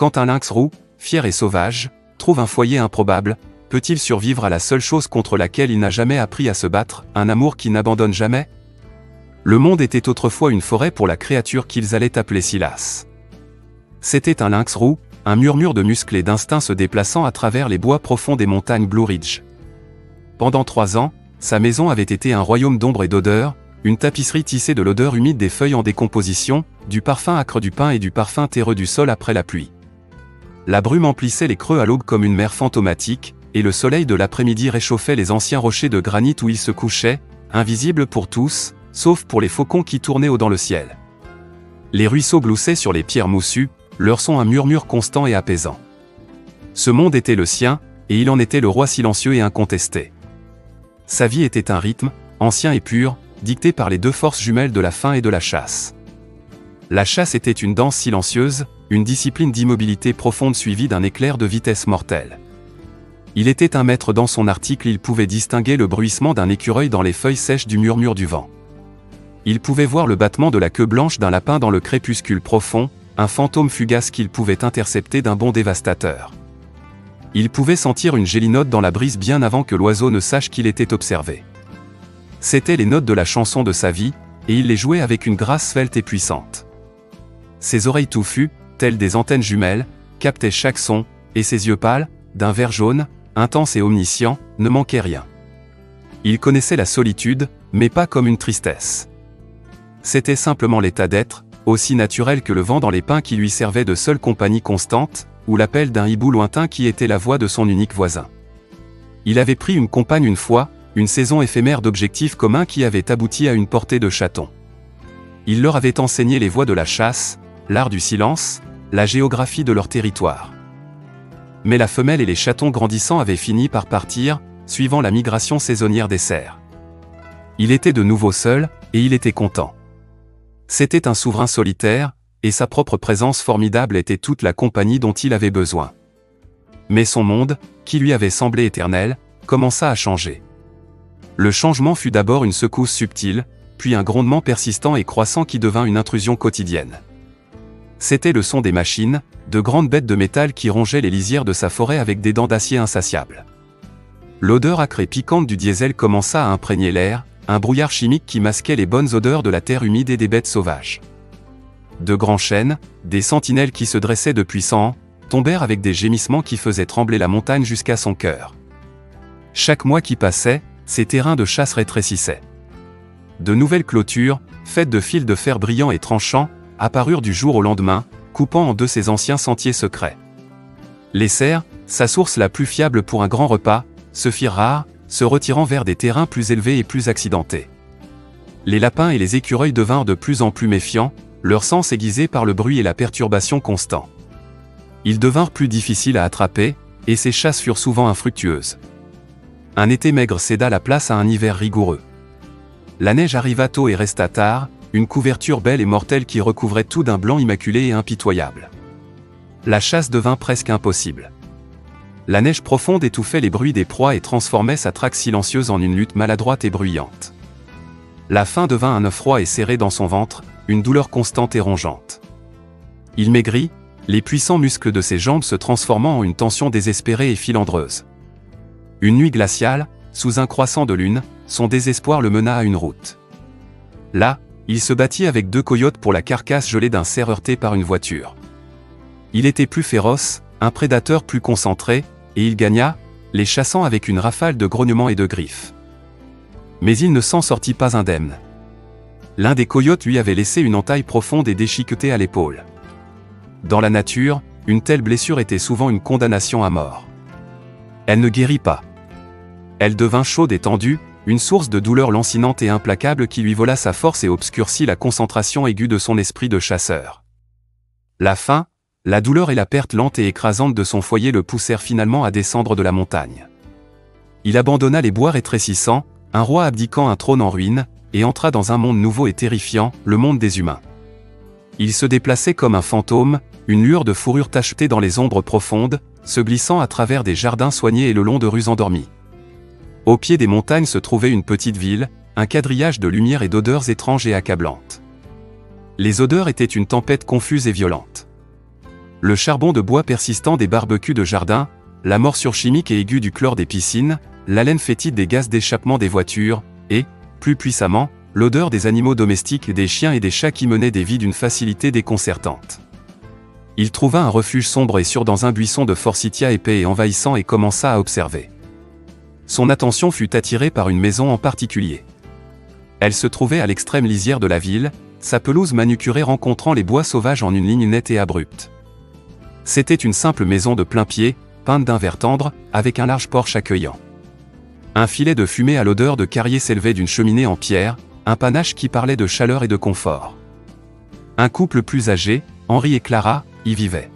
Quand un lynx roux, fier et sauvage, trouve un foyer improbable, peut-il survivre à la seule chose contre laquelle il n'a jamais appris à se battre, un amour qui n'abandonne jamais? Le monde était autrefois une forêt pour la créature qu'ils allaient appeler Silas. C'était un lynx roux, un murmure de muscles et d'instinct se déplaçant à travers les bois profonds des montagnes Blue Ridge. Pendant 3 ans, sa maison avait été un royaume d'ombre et d'odeur, une tapisserie tissée de l'odeur humide des feuilles en décomposition, du parfum âcre du pin et du parfum terreux du sol après la pluie. La brume emplissait les creux à l'aube comme une mer fantomatique, et le soleil de l'après-midi réchauffait les anciens rochers de granit où ils se couchaient, invisibles pour tous, sauf pour les faucons qui tournaient haut dans le ciel. Les ruisseaux gloussaient sur les pierres moussues, leur son un murmure constant et apaisant. Ce monde était le sien, et il en était le roi silencieux et incontesté. Sa vie était un rythme, ancien et pur, dicté par les 2 forces jumelles de la faim et de la chasse. La chasse était une danse silencieuse, une discipline d'immobilité profonde suivie d'un éclair de vitesse mortelle. Il était un maître dans son article, il pouvait distinguer le bruissement d'un écureuil dans les feuilles sèches du murmure du vent. Il pouvait voir le battement de la queue blanche d'un lapin dans le crépuscule profond, un fantôme fugace qu'il pouvait intercepter d'un bond dévastateur. Il pouvait sentir une gélinote dans la brise bien avant que l'oiseau ne sache qu'il était observé. C'étaient les notes de la chanson de sa vie, et il les jouait avec une grâce svelte et puissante. Ses oreilles touffues, telles des antennes jumelles, captaient chaque son, et ses yeux pâles, d'un vert jaune, intense et omniscient, ne manquaient rien. Il connaissait la solitude, mais pas comme une tristesse. C'était simplement l'état d'être, aussi naturel que le vent dans les pins qui lui servait de seule compagnie constante, ou l'appel d'un hibou lointain qui était la voix de son unique voisin. Il avait pris une compagne une fois, une saison éphémère d'objectifs communs qui avait abouti à une portée de chatons. Il leur avait enseigné les voies de la chasse, l'art du silence, la géographie de leur territoire. Mais la femelle et les chatons grandissant avaient fini par partir, suivant la migration saisonnière des cerfs. Il était de nouveau seul, et il était content. C'était un souverain solitaire, et sa propre présence formidable était toute la compagnie dont il avait besoin. Mais son monde, qui lui avait semblé éternel, commença à changer. Le changement fut d'abord une secousse subtile, puis un grondement persistant et croissant qui devint une intrusion quotidienne. C'était le son des machines, de grandes bêtes de métal qui rongeaient les lisières de sa forêt avec des dents d'acier insatiables. L'odeur âcre et piquante du diesel commença à imprégner l'air, un brouillard chimique qui masquait les bonnes odeurs de la terre humide et des bêtes sauvages. De grands chênes, des sentinelles qui se dressaient depuis 100 ans, tombèrent avec des gémissements qui faisaient trembler la montagne jusqu'à son cœur. Chaque mois qui passait, ces terrains de chasse rétrécissaient. De nouvelles clôtures, faites de fils de fer brillants et tranchants, apparurent du jour au lendemain, coupant en deux ces anciens sentiers secrets. Les cerfs, sa source la plus fiable pour un grand repas, se firent rares, se retirant vers des terrains plus élevés et plus accidentés. Les lapins et les écureuils devinrent de plus en plus méfiants, leur sens aiguisé par le bruit et la perturbation constant. Ils devinrent plus difficiles à attraper, et ces chasses furent souvent infructueuses. Un été maigre céda la place à un hiver rigoureux. La neige arriva tôt et resta tard, une couverture belle et mortelle qui recouvrait tout d'un blanc immaculé et impitoyable. La chasse devint presque impossible. La neige profonde étouffait les bruits des proies et transformait sa traque silencieuse en une lutte maladroite et bruyante. La faim devint un œuf froid et serré dans son ventre, une douleur constante et rongeante. Il maigrit, les puissants muscles de ses jambes se transformant en une tension désespérée et filandreuse. Une nuit glaciale, sous un croissant de lune, son désespoir le mena à une route. Là, il se battit avec 2 coyotes pour la carcasse gelée d'un cerf heurté par une voiture. Il était plus féroce, un prédateur plus concentré, et il gagna, les chassant avec une rafale de grognements et de griffes. Mais il ne s'en sortit pas indemne. L'un des coyotes lui avait laissé une entaille profonde et déchiquetée à l'épaule. Dans la nature, une telle blessure était souvent une condamnation à mort. Elle ne guérit pas. Elle devint chaude et tendue, une source de douleur lancinante et implacable qui lui vola sa force et obscurcit la concentration aiguë de son esprit de chasseur. La faim, la douleur et la perte lente et écrasante de son foyer le poussèrent finalement à descendre de la montagne. Il abandonna les bois rétrécissants, un roi abdiquant un trône en ruine, et entra dans un monde nouveau et terrifiant, le monde des humains. Il se déplaçait comme un fantôme, une lueur de fourrure tachetée dans les ombres profondes, se glissant à travers des jardins soignés et le long de rues endormies. Au pied des montagnes se trouvait une petite ville, un quadrillage de lumières et d'odeurs étranges et accablantes. Les odeurs étaient une tempête confuse et violente. Le charbon de bois persistant des barbecues de jardin, la morsure chimique et aiguë du chlore des piscines, l'haleine fétide des gaz d'échappement des voitures, et, plus puissamment, l'odeur des animaux domestiques, des chiens et des chats qui menaient des vies d'une facilité déconcertante. Il trouva un refuge sombre et sûr dans un buisson de forsythia épais et envahissant et commença à observer. Son attention fut attirée par une maison en particulier. Elle se trouvait à l'extrême lisière de la ville, sa pelouse manucurée rencontrant les bois sauvages en une ligne nette et abrupte. C'était une simple maison de plain-pied, peinte d'un vert tendre, avec un large porche accueillant. Un filet de fumée à l'odeur de carrier s'élevait d'une cheminée en pierre, un panache qui parlait de chaleur et de confort. Un couple plus âgé, Henri et Clara, y vivait.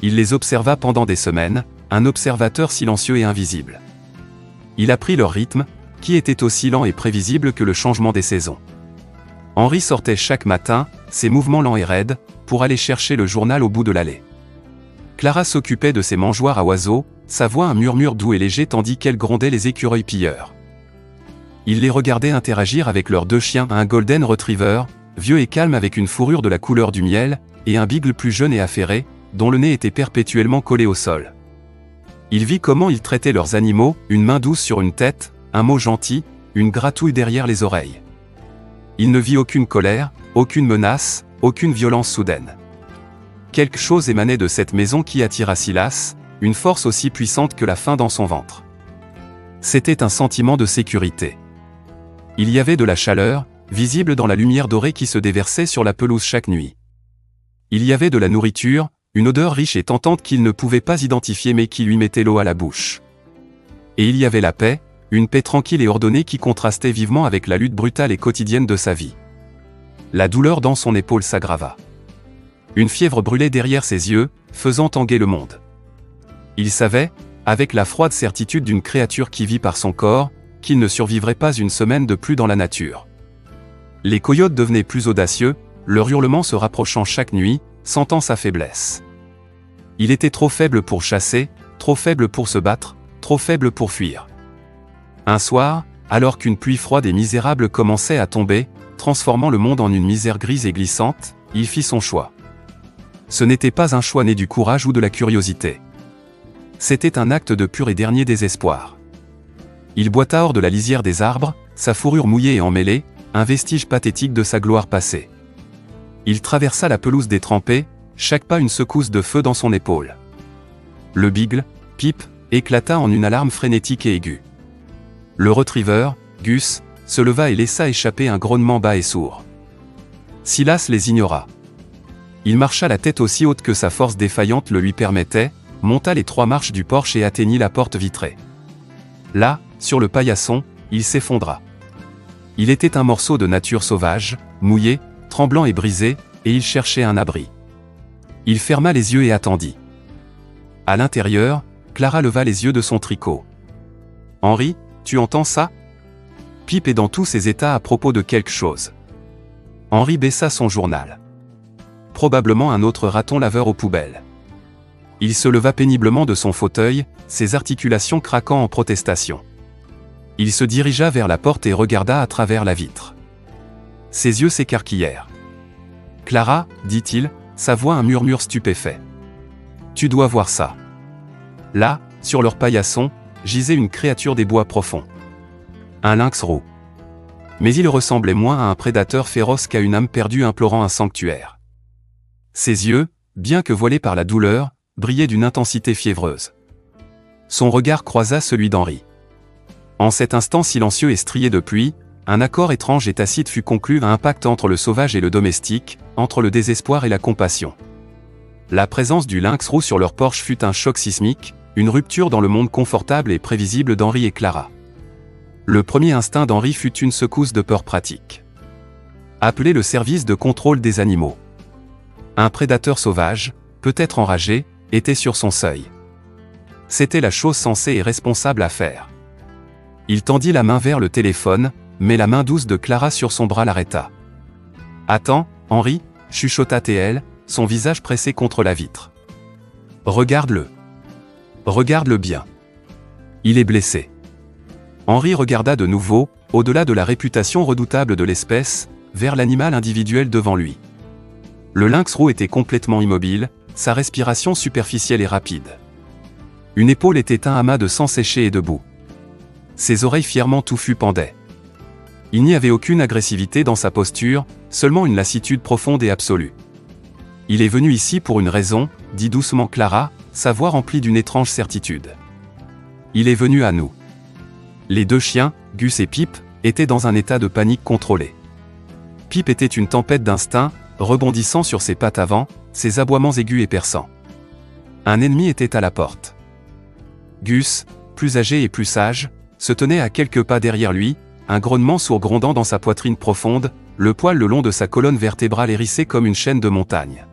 Il les observa pendant des semaines, un observateur silencieux et invisible. Il apprit leur rythme, qui était aussi lent et prévisible que le changement des saisons. Henri sortait chaque matin, ses mouvements lents et raides, pour aller chercher le journal au bout de l'allée. Clara s'occupait de ses mangeoires à oiseaux, sa voix un murmure doux et léger tandis qu'elle grondait les écureuils pilleurs. Il les regardait interagir avec leurs deux chiens, un golden retriever, vieux et calme avec une fourrure de la couleur du miel, et un beagle plus jeune et affairé, dont le nez était perpétuellement collé au sol. Il vit comment ils traitaient leurs animaux, une main douce sur une tête, un mot gentil, une gratouille derrière les oreilles. Il ne vit aucune colère, aucune menace, aucune violence soudaine. Quelque chose émanait de cette maison qui attira Silas, une force aussi puissante que la faim dans son ventre. C'était un sentiment de sécurité. Il y avait de la chaleur, visible dans la lumière dorée qui se déversait sur la pelouse chaque nuit. Il y avait de la nourriture, une odeur riche et tentante qu'il ne pouvait pas identifier mais qui lui mettait l'eau à la bouche. Et il y avait la paix, une paix tranquille et ordonnée qui contrastait vivement avec la lutte brutale et quotidienne de sa vie. La douleur dans son épaule s'aggrava. Une fièvre brûlait derrière ses yeux, faisant tanguer le monde. Il savait, avec la froide certitude d'une créature qui vit par son corps, qu'il ne survivrait pas une semaine de plus dans la nature. Les coyotes devenaient plus audacieux, leur hurlement se rapprochant chaque nuit, sentant sa faiblesse. Il était trop faible pour chasser, trop faible pour se battre, trop faible pour fuir. Un soir, alors qu'une pluie froide et misérable commençait à tomber, transformant le monde en une misère grise et glissante, il fit son choix. Ce n'était pas un choix né du courage ou de la curiosité. C'était un acte de pur et dernier désespoir. Il boita hors de la lisière des arbres, sa fourrure mouillée et emmêlée, un vestige pathétique de sa gloire passée. Il traversa la pelouse détrempée, chaque pas une secousse de feu dans son épaule. Le beagle, Pip, éclata en une alarme frénétique et aiguë. Le retriever, Gus, se leva et laissa échapper un grognement bas et sourd. Silas les ignora. Il marcha la tête aussi haute que sa force défaillante le lui permettait, monta les 3 marches du porche et atteignit la porte vitrée. Là, sur le paillasson, il s'effondra. Il était un morceau de nature sauvage, mouillé, tremblant et brisé, et il cherchait un abri. Il ferma les yeux et attendit. À l'intérieur, Clara leva les yeux de son tricot. « Henri, tu entends ça ?» Pip est dans tous ses états à propos de quelque chose. Henri baissa son journal. Probablement un autre raton laveur aux poubelles. Il se leva péniblement de son fauteuil, ses articulations craquant en protestation. Il se dirigea vers la porte et regarda à travers la vitre. Ses yeux s'écarquillèrent. « Clara, dit-il, sa voix un murmure stupéfait. Tu dois voir ça. » Là, sur leur paillasson, gisait une créature des bois profonds. Un lynx roux. Mais il ressemblait moins à un prédateur féroce qu'à une âme perdue implorant un sanctuaire. Ses yeux, bien que voilés par la douleur, brillaient d'une intensité fiévreuse. Son regard croisa celui d'Henri. En cet instant silencieux et strié de pluie, un accord étrange et tacite fut conclu, un pacte entre le sauvage et le domestique, entre le désespoir et la compassion. La présence du lynx roux sur leur porche fut un choc sismique, une rupture dans le monde confortable et prévisible d'Henri et Clara. Le premier instinct d'Henri fut une secousse de peur pratique. Appeler le service de contrôle des animaux. Un prédateur sauvage, peut-être enragé, était sur son seuil. C'était la chose sensée et responsable à faire. Il tendit la main vers le téléphone, mais la main douce de Clara sur son bras l'arrêta. « Attends, Henri, » chuchota-t-elle, son visage pressé contre la vitre. « Regarde-le. Regarde-le bien. Il est blessé. » Henri regarda de nouveau, au-delà de la réputation redoutable de l'espèce, vers l'animal individuel devant lui. Le lynx roux était complètement immobile, sa respiration superficielle et rapide. Une épaule était un amas de sang séché et de boue. Ses oreilles fièrement touffues pendaient. Il n'y avait aucune agressivité dans sa posture, seulement une lassitude profonde et absolue. « Il est venu ici pour une raison », dit doucement Clara, sa voix remplie d'une étrange certitude. « Il est venu à nous. » Les deux chiens, Gus et Pip, étaient dans un état de panique contrôlée. Pip était une tempête d'instinct, rebondissant sur ses pattes avant, ses aboiements aigus et perçants. Un ennemi était à la porte. Gus, plus âgé et plus sage, se tenait à quelques pas derrière lui, un grognement sourd grondant dans sa poitrine profonde, le poil le long de sa colonne vertébrale hérissé comme une chaîne de montagne.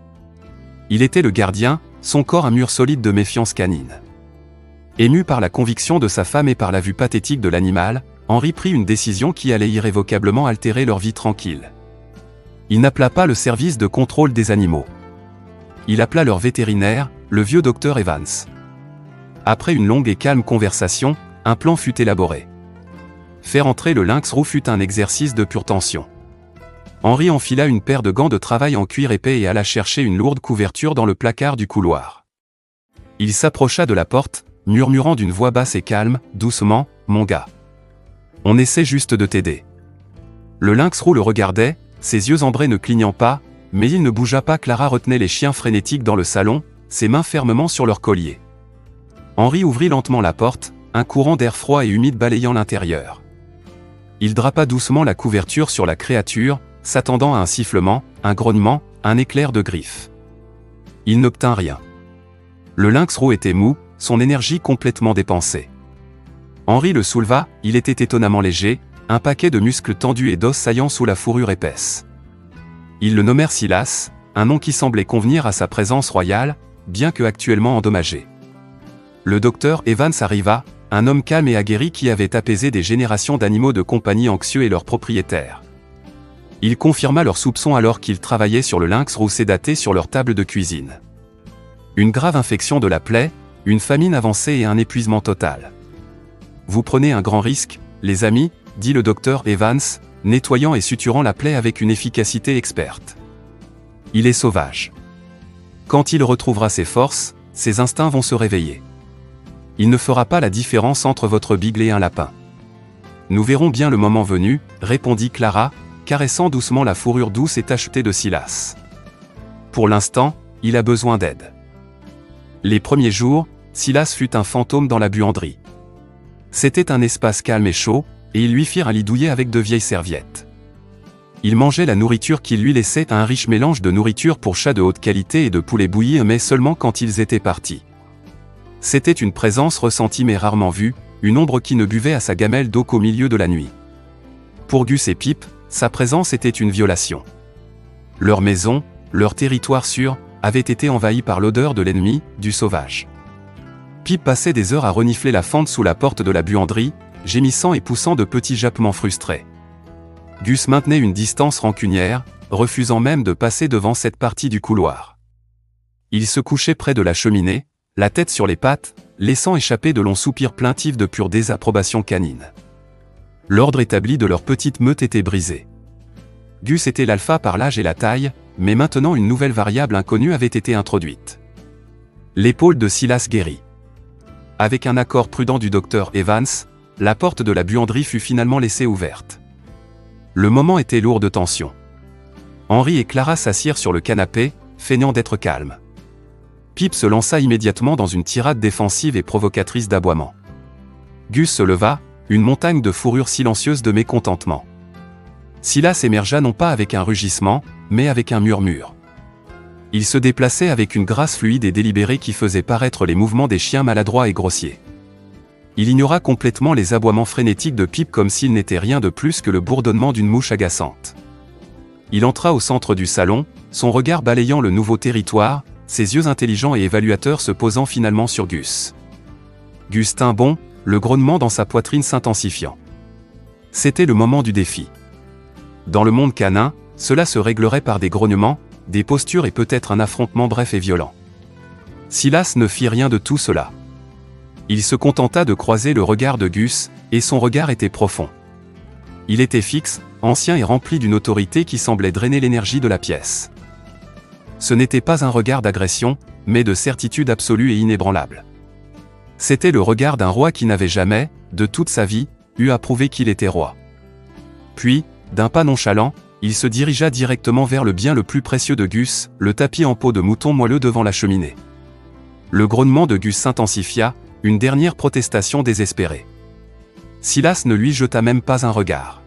Il était le gardien, son corps un mur solide de méfiance canine. Ému par la conviction de sa femme et par la vue pathétique de l'animal, Henry prit une décision qui allait irrévocablement altérer leur vie tranquille. Il n'appela pas le service de contrôle des animaux. Il appela leur vétérinaire, le vieux docteur Evans. Après une longue et calme conversation, un plan fut élaboré. Faire entrer le lynx roux fut un exercice de pure tension. Henry enfila une paire de gants de travail en cuir épais et alla chercher une lourde couverture dans le placard du couloir. Il s'approcha de la porte, murmurant d'une voix basse et calme, « Doucement, mon gars. On essaie juste de t'aider. » Le lynx roux le regardait, ses yeux ambrés ne clignant pas, mais il ne bougea pas. Clara retenait les chiens frénétiques dans le salon, ses mains fermement sur leur collier. Henry ouvrit lentement la porte, un courant d'air froid et humide balayant l'intérieur. Il drapa doucement la couverture sur la créature, s'attendant à un sifflement, un grognement, un éclair de griffes. Il n'obtint rien. Le lynx roux était mou, son énergie complètement dépensée. Henry le souleva, il était étonnamment léger, un paquet de muscles tendus et d'os saillants sous la fourrure épaisse. Ils le nommèrent Silas, un nom qui semblait convenir à sa présence royale, bien que actuellement endommagé. Le docteur Evans arriva, un homme calme et aguerri qui avait apaisé des générations d'animaux de compagnie anxieux et leurs propriétaires. Il confirma leurs soupçons alors qu'ils travaillaient sur le lynx roux sédaté sur leur table de cuisine. Une grave infection de la plaie, une famine avancée et un épuisement total. « Vous prenez un grand risque, les amis », dit le docteur Evans, nettoyant et suturant la plaie avec une efficacité experte. « Il est sauvage. Quand il retrouvera ses forces, ses instincts vont se réveiller. Il ne fera pas la différence entre votre bigle et un lapin. »« Nous verrons bien le moment venu, » répondit Clara, caressant doucement la fourrure douce et tachetée de Silas. « Pour l'instant, il a besoin d'aide. » Les premiers jours, Silas fut un fantôme dans la buanderie. C'était un espace calme et chaud, et ils lui firent un lit douillet avec de vieilles serviettes. Il mangeait la nourriture qu'ils lui laissaient, un riche mélange de nourriture pour chats de haute qualité et de poulet bouilli, mais seulement quand ils étaient partis. C'était une présence ressentie mais rarement vue, une ombre qui ne buvait à sa gamelle d'eau qu'au milieu de la nuit. Pour Gus et Pip, sa présence était une violation. Leur maison, leur territoire sûr, avait été envahi par l'odeur de l'ennemi, du sauvage. Pip passait des heures à renifler la fente sous la porte de la buanderie, gémissant et poussant de petits jappements frustrés. Gus maintenait une distance rancunière, refusant même de passer devant cette partie du couloir. Il se couchait près de la cheminée, la tête sur les pattes, laissant échapper de longs soupirs plaintifs de pure désapprobation canine. L'ordre établi de leur petite meute était brisé. Gus était l'alpha par l'âge et la taille, mais maintenant une nouvelle variable inconnue avait été introduite. L'épaule de Silas guérit. Avec un accord prudent du docteur Evans, la porte de la buanderie fut finalement laissée ouverte. Le moment était lourd de tension. Henry et Clara s'assirent sur le canapé, feignant d'être calmes. Pip se lança immédiatement dans une tirade défensive et provocatrice d'aboiements. Gus se leva, une montagne de fourrure silencieuse de mécontentement. Silas émergea non pas avec un rugissement, mais avec un murmure. Il se déplaçait avec une grâce fluide et délibérée qui faisait paraître les mouvements des chiens maladroits et grossiers. Il ignora complètement les aboiements frénétiques de Pip comme s'ils n'étaient rien de plus que le bourdonnement d'une mouche agaçante. Il entra au centre du salon, son regard balayant le nouveau territoire, ses yeux intelligents et évaluateurs se posant finalement sur Gus. Gus tint bon, le grognement dans sa poitrine s'intensifiant. C'était le moment du défi. Dans le monde canin, cela se réglerait par des grognements, des postures et peut-être un affrontement bref et violent. Silas ne fit rien de tout cela. Il se contenta de croiser le regard de Gus, et son regard était profond. Il était fixe, ancien et rempli d'une autorité qui semblait drainer l'énergie de la pièce. Ce n'était pas un regard d'agression, mais de certitude absolue et inébranlable. C'était le regard d'un roi qui n'avait jamais, de toute sa vie, eu à prouver qu'il était roi. Puis, d'un pas nonchalant, il se dirigea directement vers le bien le plus précieux de Gus, le tapis en peau de mouton moelleux devant la cheminée. Le grognement de Gus s'intensifia, une dernière protestation désespérée. Silas ne lui jeta même pas un regard.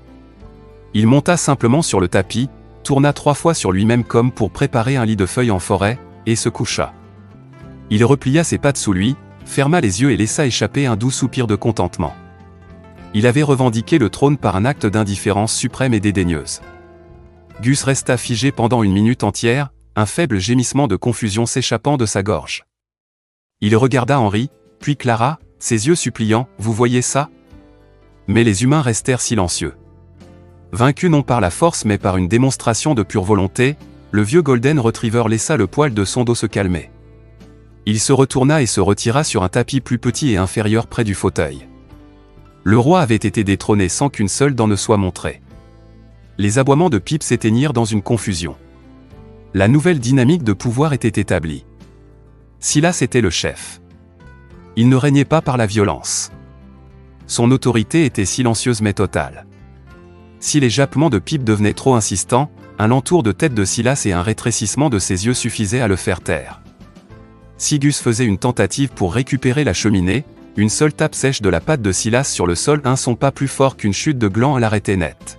Il monta simplement sur le tapis, tourna 3 fois sur lui-même comme pour préparer un lit de feuilles en forêt, et se coucha. Il replia ses pattes sous lui, ferma les yeux et laissa échapper un doux soupir de contentement. Il avait revendiqué le trône par un acte d'indifférence suprême et dédaigneuse. Gus resta figé pendant une minute entière, un faible gémissement de confusion s'échappant de sa gorge. Il regarda Henri, puis Clara, ses yeux suppliants, « Vous voyez ça ?» Mais les humains restèrent silencieux. Vaincu non par la force mais par une démonstration de pure volonté, le vieux Golden Retriever laissa le poil de son dos se calmer. Il se retourna et se retira sur un tapis plus petit et inférieur près du fauteuil. Le roi avait été détrôné sans qu'une seule dent ne soit montrée. Les aboiements de Pip s'éteignirent dans une confusion. La nouvelle dynamique de pouvoir était établie. Silas était le chef. Il ne régnait pas par la violence. Son autorité était silencieuse mais totale. Si les jappements de Pip devenaient trop insistants, un entour de tête de Silas et un rétrécissement de ses yeux suffisaient à le faire taire. Si Gus faisait une tentative pour récupérer la cheminée, une seule tape sèche de la patte de Silas sur le sol, un son pas plus fort qu'une chute de gland l'arrêtait net.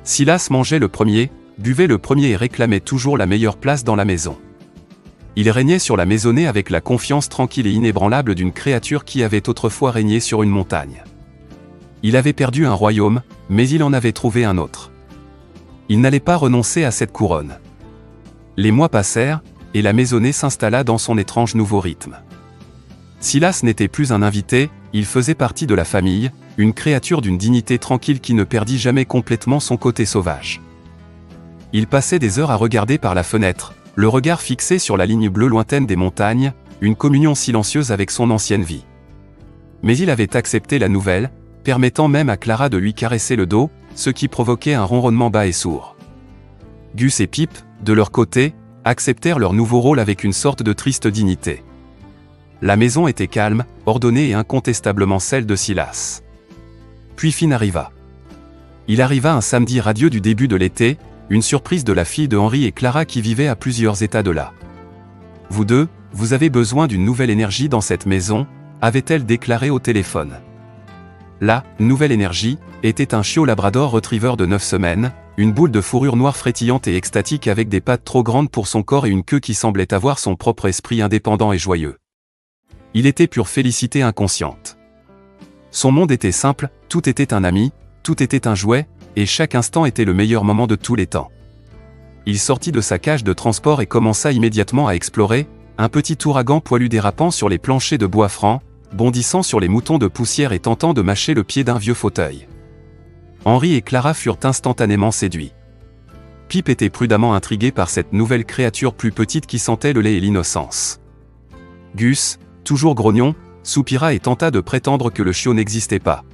Silas mangeait le premier, buvait le premier et réclamait toujours la meilleure place dans la maison. Il régnait sur la maisonnée avec la confiance tranquille et inébranlable d'une créature qui avait autrefois régné sur une montagne. Il avait perdu un royaume, mais il en avait trouvé un autre. Il n'allait pas renoncer à cette couronne. Les mois passèrent, et la maisonnée s'installa dans son étrange nouveau rythme. Silas n'était plus un invité, il faisait partie de la famille, une créature d'une dignité tranquille qui ne perdit jamais complètement son côté sauvage. Il passait des heures à regarder par la fenêtre, le regard fixé sur la ligne bleue lointaine des montagnes, une communion silencieuse avec son ancienne vie. Mais il avait accepté la nouvelle, permettant même à Clara de lui caresser le dos, ce qui provoquait un ronronnement bas et sourd. Gus et Pip, de leur côté, acceptèrent leur nouveau rôle avec une sorte de triste dignité. La maison était calme, ordonnée et incontestablement celle de Silas. Puis Finn arriva. Il arriva un samedi radieux du début de l'été, une surprise de la fille de Henri et Clara qui vivaient à plusieurs états de là. « Vous deux, vous avez besoin d'une nouvelle énergie dans cette maison », avait-elle déclaré au téléphone. La « nouvelle énergie » était un chiot labrador retriever de 9 semaines, une boule de fourrure noire frétillante et extatique avec des pattes trop grandes pour son corps et une queue qui semblait avoir son propre esprit indépendant et joyeux. Il était pure félicité inconsciente. Son monde était simple, tout était un ami, tout était un jouet, et chaque instant était le meilleur moment de tous les temps. Il sortit de sa cage de transport et commença immédiatement à explorer, un petit ouragan poilu dérapant sur les planchers de bois franc, bondissant sur les moutons de poussière et tentant de mâcher le pied d'un vieux fauteuil. Henri et Clara furent instantanément séduits. Pip était prudemment intrigué par cette nouvelle créature plus petite qui sentait le lait et l'innocence. Gus, toujours grognon, soupira et tenta de prétendre que le chiot n'existait pas.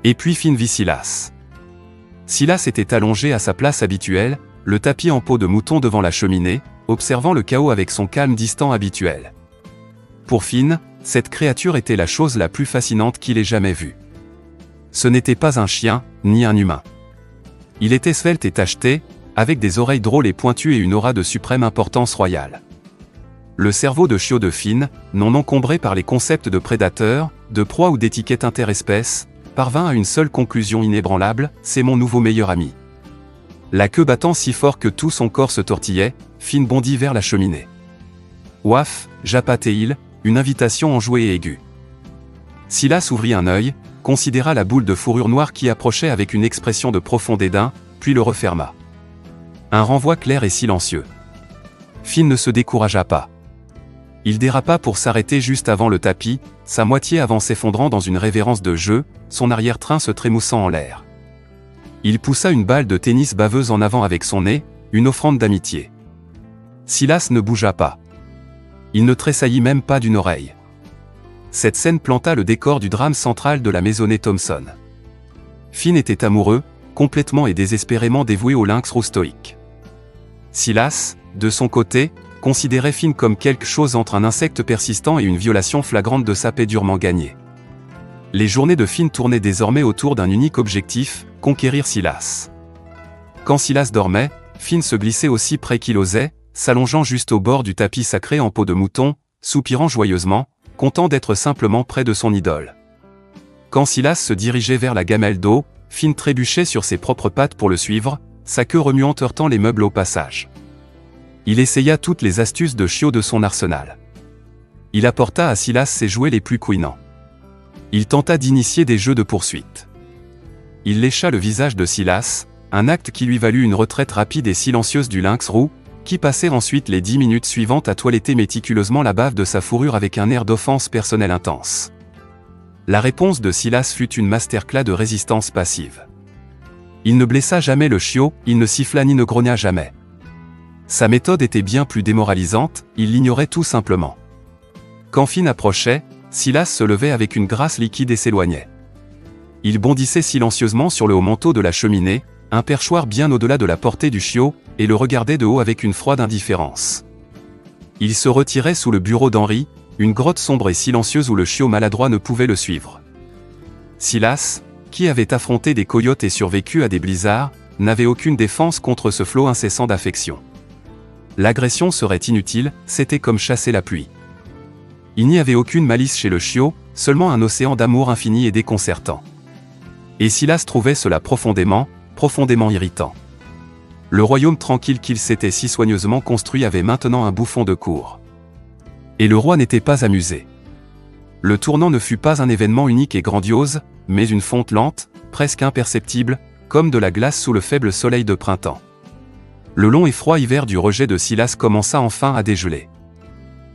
Et puis Finn vit Silas. Silas était allongé à sa place habituelle, le tapis en peau de mouton devant la cheminée, observant le chaos avec son calme distant habituel. Pour Finn, cette créature était la chose la plus fascinante qu'il ait jamais vue. Ce n'était pas un chien, ni un humain. Il était svelte et tacheté, avec des oreilles drôles et pointues et une aura de suprême importance royale. Le cerveau de chiot de Finn, non encombré par les concepts de prédateur, de proie ou d'étiquette interespèce, parvint à une seule conclusion inébranlable, c'est mon nouveau meilleur ami. La queue battant si fort que tout son corps se tortillait, Finn bondit vers la cheminée. Ouaf, jappait-il, une invitation enjouée et aiguë. Silas ouvrit un œil, considéra la boule de fourrure noire qui approchait avec une expression de profond dédain, puis le referma. Un renvoi clair et silencieux. Finn ne se découragea pas. Il dérapa pour s'arrêter juste avant le tapis, sa moitié avant s'effondrant dans une révérence de jeu, son arrière-train se trémoussant en l'air. Il poussa une balle de tennis baveuse en avant avec son nez, une offrande d'amitié. Silas ne bougea pas. Il ne tressaillit même pas d'une oreille. Cette scène planta le décor du drame central de la maisonnée Thompson. Finn était amoureux, complètement et désespérément dévoué au lynx roustoïque. Silas, de son côté, considérait Finn comme quelque chose entre un insecte persistant et une violation flagrante de sa paix durement gagnée. Les journées de Finn tournaient désormais autour d'un unique objectif, conquérir Silas. Quand Silas dormait, Finn se glissait aussi près qu'il osait, s'allongeant juste au bord du tapis sacré en peau de mouton, soupirant joyeusement, content d'être simplement près de son idole. Quand Silas se dirigeait vers la gamelle d'eau, Finn trébuchait sur ses propres pattes pour le suivre, sa queue remuante heurtant les meubles au passage. Il essaya toutes les astuces de chiot de son arsenal. Il apporta à Silas ses jouets les plus couinants. Il tenta d'initier des jeux de poursuite. Il lécha le visage de Silas, un acte qui lui valut une retraite rapide et silencieuse du lynx roux, qui passait ensuite les 10 minutes suivantes à toiletter méticuleusement la bave de sa fourrure avec un air d'offense personnelle intense. La réponse de Silas fut une masterclass de résistance passive. Il ne blessa jamais le chiot, il ne siffla ni ne grogna jamais. Sa méthode était bien plus démoralisante, il l'ignorait tout simplement. Quand Finn approchait, Silas se levait avec une grâce liquide et s'éloignait. Il bondissait silencieusement sur le haut manteau de la cheminée, un perchoir bien au-delà de la portée du chiot, et le regardait de haut avec une froide indifférence. Il se retirait sous le bureau d'Henri, une grotte sombre et silencieuse où le chiot maladroit ne pouvait le suivre. Silas, qui avait affronté des coyotes et survécu à des blizzards, n'avait aucune défense contre ce flot incessant d'affection. L'agression serait inutile, c'était comme chasser la pluie. Il n'y avait aucune malice chez le chiot, seulement un océan d'amour infini et déconcertant. Et Silas trouvait cela profondément irritant. Le royaume tranquille qu'il s'était si soigneusement construit avait maintenant un bouffon de cour. Et le roi n'était pas amusé. Le tournant ne fut pas un événement unique et grandiose, mais une fonte lente, presque imperceptible, comme de la glace sous le faible soleil de printemps. Le long et froid hiver du rejet de Silas commença enfin à dégeler.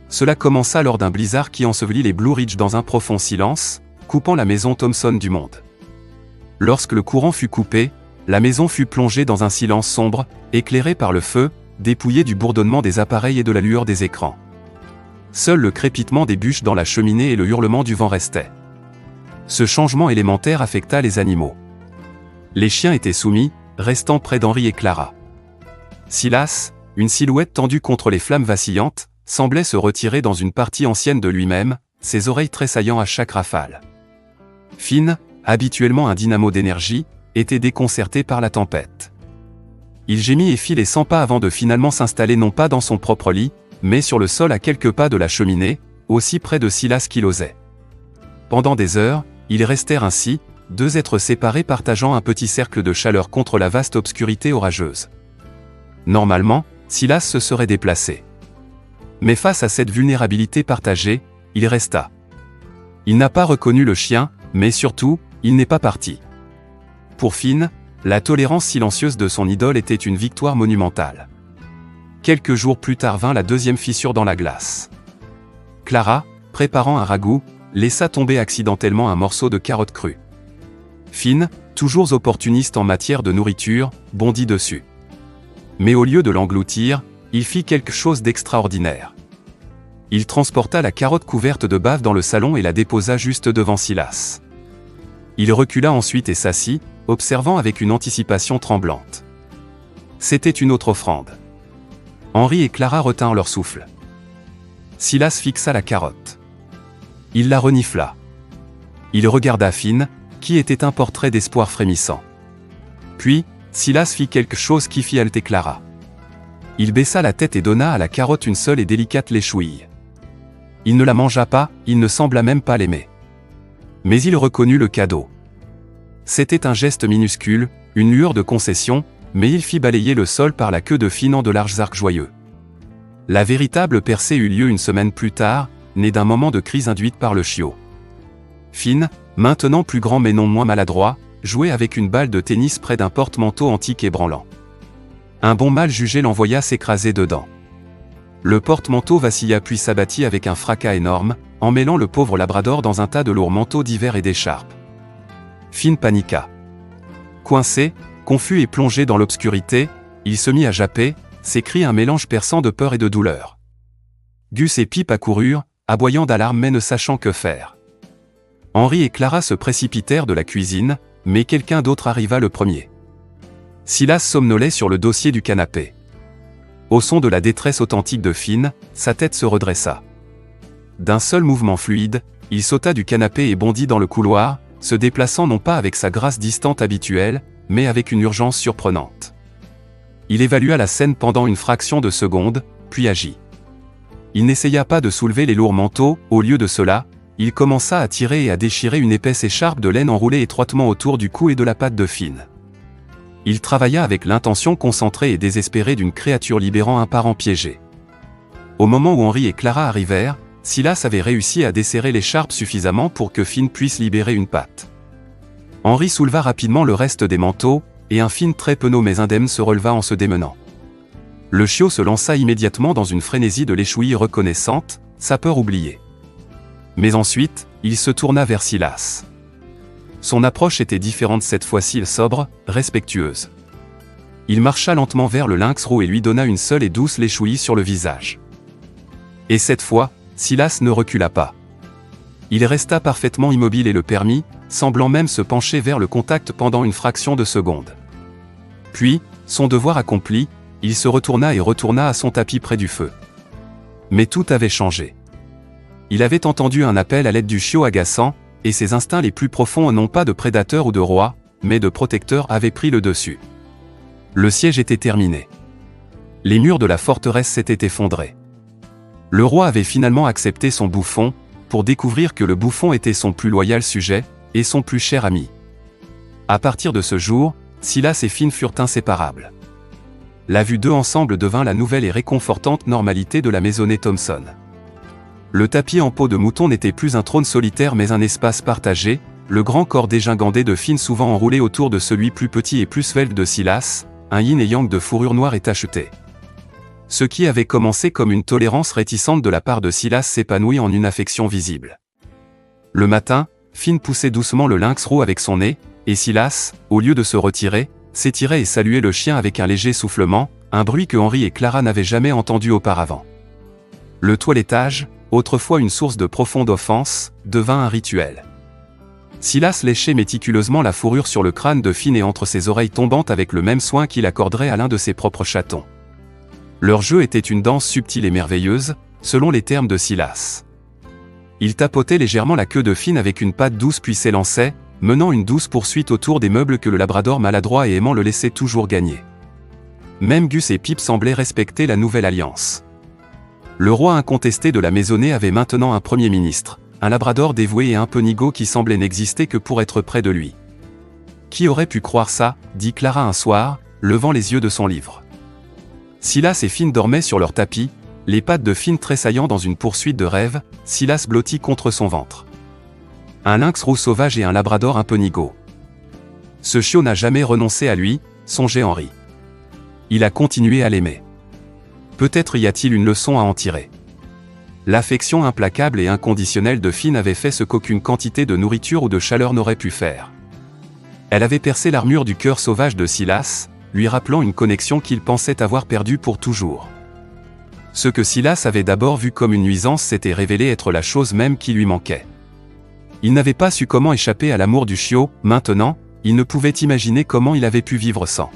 Cela commença lors d'un blizzard qui ensevelit les Blue Ridge dans un profond silence, coupant la maison Thompson du monde. Lorsque le courant fut coupé, la maison fut plongée dans un silence sombre, éclairé par le feu, dépouillé du bourdonnement des appareils et de la lueur des écrans. Seul le crépitement des bûches dans la cheminée et le hurlement du vent restaient. Ce changement élémentaire affecta les animaux. Les chiens étaient soumis, restant près d'Henri et Clara. Silas, une silhouette tendue contre les flammes vacillantes, semblait se retirer dans une partie ancienne de lui-même, ses oreilles tressaillant à chaque rafale. Finn, habituellement un dynamo d'énergie, était déconcerté par la tempête. Il gémit et fit les 100 pas avant de finalement s'installer non pas dans son propre lit, mais sur le sol à quelques pas de la cheminée, aussi près de Silas qu'il osait. Pendant des heures, ils restèrent ainsi, deux êtres séparés partageant un petit cercle de chaleur contre la vaste obscurité orageuse. Normalement, Silas se serait déplacé. Mais face à cette vulnérabilité partagée, il resta. Il n'a pas reconnu le chien, mais surtout, il n'est pas parti. Pour Finn, la tolérance silencieuse de son idole était une victoire monumentale. Quelques jours plus tard vint la deuxième fissure dans la glace. Clara, préparant un ragoût, laissa tomber accidentellement un morceau de carotte crue. Finn, toujours opportuniste en matière de nourriture, bondit dessus. Mais au lieu de l'engloutir, il fit quelque chose d'extraordinaire. Il transporta la carotte couverte de bave dans le salon et la déposa juste devant Silas. Il recula ensuite et s'assit, observant avec une anticipation tremblante. C'était une autre offrande. Henri et Clara retinrent leur souffle. Silas fixa la carotte. Il la renifla. Il regarda Finn, qui était un portrait d'espoir frémissant. Puis, Silas fit quelque chose qui fit halter Clara. Il baissa la tête et donna à la carotte une seule et délicate léchouille. Il ne la mangea pas, il ne sembla même pas l'aimer. Mais il reconnut le cadeau. C'était un geste minuscule, une lueur de concession, mais il fit balayer le sol par la queue de Finn en de larges arcs joyeux. La véritable percée eut lieu une semaine plus tard, née d'un moment de crise induite par le chiot. Finn, maintenant plus grand mais non moins maladroit, jouait avec une balle de tennis près d'un porte-manteau antique ébranlant. Un bon mal jugé l'envoya s'écraser dedans. Le porte-manteau vacilla puis s'abattit avec un fracas énorme, emmêlant le pauvre labrador dans un tas de lourds manteaux d'hiver et d'écharpes. Finn paniqua. Coincé, confus et plongé dans l'obscurité, il se mit à japper, ses cris un mélange perçant de peur et de douleur. Gus et Pip accoururent, aboyant d'alarme mais ne sachant que faire. Henri et Clara se précipitèrent de la cuisine, mais quelqu'un d'autre arriva le premier. Silas somnolait sur le dossier du canapé. Au son de la détresse authentique de Finn, sa tête se redressa. D'un seul mouvement fluide, il sauta du canapé et bondit dans le couloir, se déplaçant non pas avec sa grâce distante habituelle, mais avec une urgence surprenante. Il évalua la scène pendant une fraction de seconde, puis agit. Il n'essaya pas de soulever les lourds manteaux, au lieu de cela, il commença à tirer et à déchirer une épaisse écharpe de laine enroulée étroitement autour du cou et de la patte de Finn. Il travailla avec l'intention concentrée et désespérée d'une créature libérant un parent piégé. Au moment où Henri et Clara arrivèrent, Silas avait réussi à desserrer l'écharpe suffisamment pour que Finn puisse libérer une patte. Henri souleva rapidement le reste des manteaux, et un Finn très penaud mais indemne se releva en se démenant. Le chiot se lança immédiatement dans une frénésie de l'échouille reconnaissante, sa peur oubliée. Mais ensuite, il se tourna vers Silas. Son approche était différente cette fois-ci, sobre, respectueuse. Il marcha lentement vers le lynx roux et lui donna une seule et douce léchouille sur le visage. Et cette fois, Silas ne recula pas. Il resta parfaitement immobile et le permit, semblant même se pencher vers le contact pendant une fraction de seconde. Puis, son devoir accompli, il se retourna et retourna à son tapis près du feu. Mais tout avait changé. Il avait entendu un appel à l'aide du chiot agaçant, et ses instincts les plus profonds non pas de prédateur ou de roi, mais de protecteur avaient pris le dessus. Le siège était terminé. Les murs de la forteresse s'étaient effondrés. Le roi avait finalement accepté son bouffon, pour découvrir que le bouffon était son plus loyal sujet, et son plus cher ami. À partir de ce jour, Silas et Finn furent inséparables. La vue d'eux ensemble devint la nouvelle et réconfortante normalité de la maisonnée Thompson. Le tapis en peau de mouton n'était plus un trône solitaire mais un espace partagé, le grand corps dégingandé de Finn souvent enroulé autour de celui plus petit et plus svelte de Silas, un yin et yang de fourrure noire et tachetée. Ce qui avait commencé comme une tolérance réticente de la part de Silas s'épanouit en une affection visible. Le matin, Finn poussait doucement le lynx roux avec son nez, et Silas, au lieu de se retirer, s'étirait et saluait le chien avec un léger soufflement, un bruit que Henri et Clara n'avaient jamais entendu auparavant. Le toilettage, autrefois une source de profonde offense, devint un rituel. Silas léchait méticuleusement la fourrure sur le crâne de Finn et entre ses oreilles tombantes avec le même soin qu'il accorderait à l'un de ses propres chatons. Leur jeu était une danse subtile et merveilleuse, selon les termes de Silas. Il tapotait légèrement la queue de Finn avec une patte douce puis s'élançait, menant une douce poursuite autour des meubles que le labrador maladroit et aimant le laissait toujours gagner. Même Gus et Pip semblaient respecter la nouvelle alliance. Le roi incontesté de la maisonnée avait maintenant un premier ministre, un labrador dévoué et un peu nigaud qui semblait n'exister que pour être près de lui. Qui aurait pu croire ça, dit Clara un soir, levant les yeux de son livre. Silas et Finn dormaient sur leur tapis, les pattes de Finn tressaillant dans une poursuite de rêve, Silas blotti contre son ventre. Un lynx roux sauvage et un labrador un peu nigaud. Ce chiot n'a jamais renoncé à lui, songeait Henri. Il a continué à l'aimer. Peut-être y a-t-il une leçon à en tirer. L'affection implacable et inconditionnelle de Finn avait fait ce qu'aucune quantité de nourriture ou de chaleur n'aurait pu faire. Elle avait percé l'armure du cœur sauvage de Silas, lui rappelant une connexion qu'il pensait avoir perdue pour toujours. Ce que Silas avait d'abord vu comme une nuisance s'était révélé être la chose même qui lui manquait. Il n'avait pas su comment échapper à l'amour du chiot, maintenant, il ne pouvait imaginer comment il avait pu vivre sans.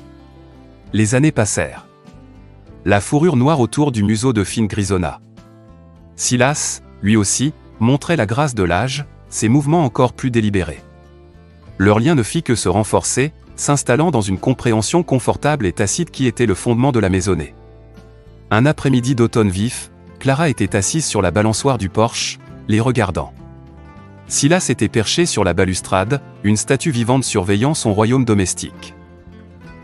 Les années passèrent. La fourrure noire autour du museau de Finn grisonna. Silas, lui aussi, montrait la grâce de l'âge, ses mouvements encore plus délibérés. Leur lien ne fit que se renforcer, s'installant dans une compréhension confortable et tacite qui était le fondement de la maisonnée. Un après-midi d'automne vif, Clara était assise sur la balançoire du porche, les regardant. Silas était perché sur la balustrade, une statue vivante surveillant son royaume domestique.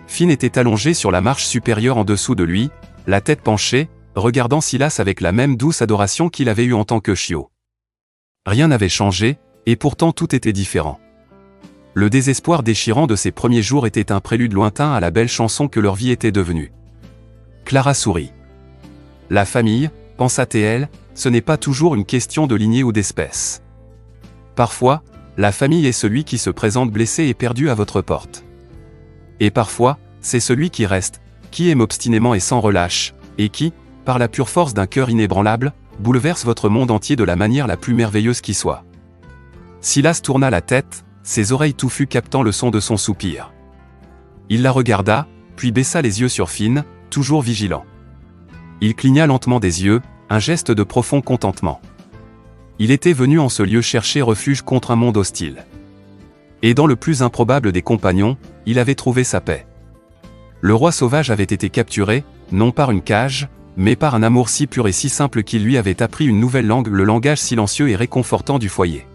Finn était allongé sur la marche supérieure en dessous de lui, la tête penchée, regardant Silas avec la même douce adoration qu'il avait eue en tant que chiot. Rien n'avait changé, et pourtant tout était différent. Le désespoir déchirant de ces premiers jours était un prélude lointain à la belle chanson que leur vie était devenue. Clara sourit. La famille, pensa-t-elle, ce n'est pas toujours une question de lignée ou d'espèce. Parfois, la famille est celui qui se présente blessé et perdu à votre porte. Et parfois, c'est celui qui reste, qui aime obstinément et sans relâche, et qui, par la pure force d'un cœur inébranlable, bouleverse votre monde entier de la manière la plus merveilleuse qui soit. Silas tourna la tête, ses oreilles touffues captant le son de son soupir. Il la regarda, puis baissa les yeux sur Finn, toujours vigilant. Il cligna lentement des yeux, un geste de profond contentement. Il était venu en ce lieu chercher refuge contre un monde hostile. Et dans le plus improbable des compagnons, il avait trouvé sa paix. Le roi sauvage avait été capturé, non par une cage, mais par un amour si pur et si simple qu'il lui avait appris une nouvelle langue, le langage silencieux et réconfortant du foyer.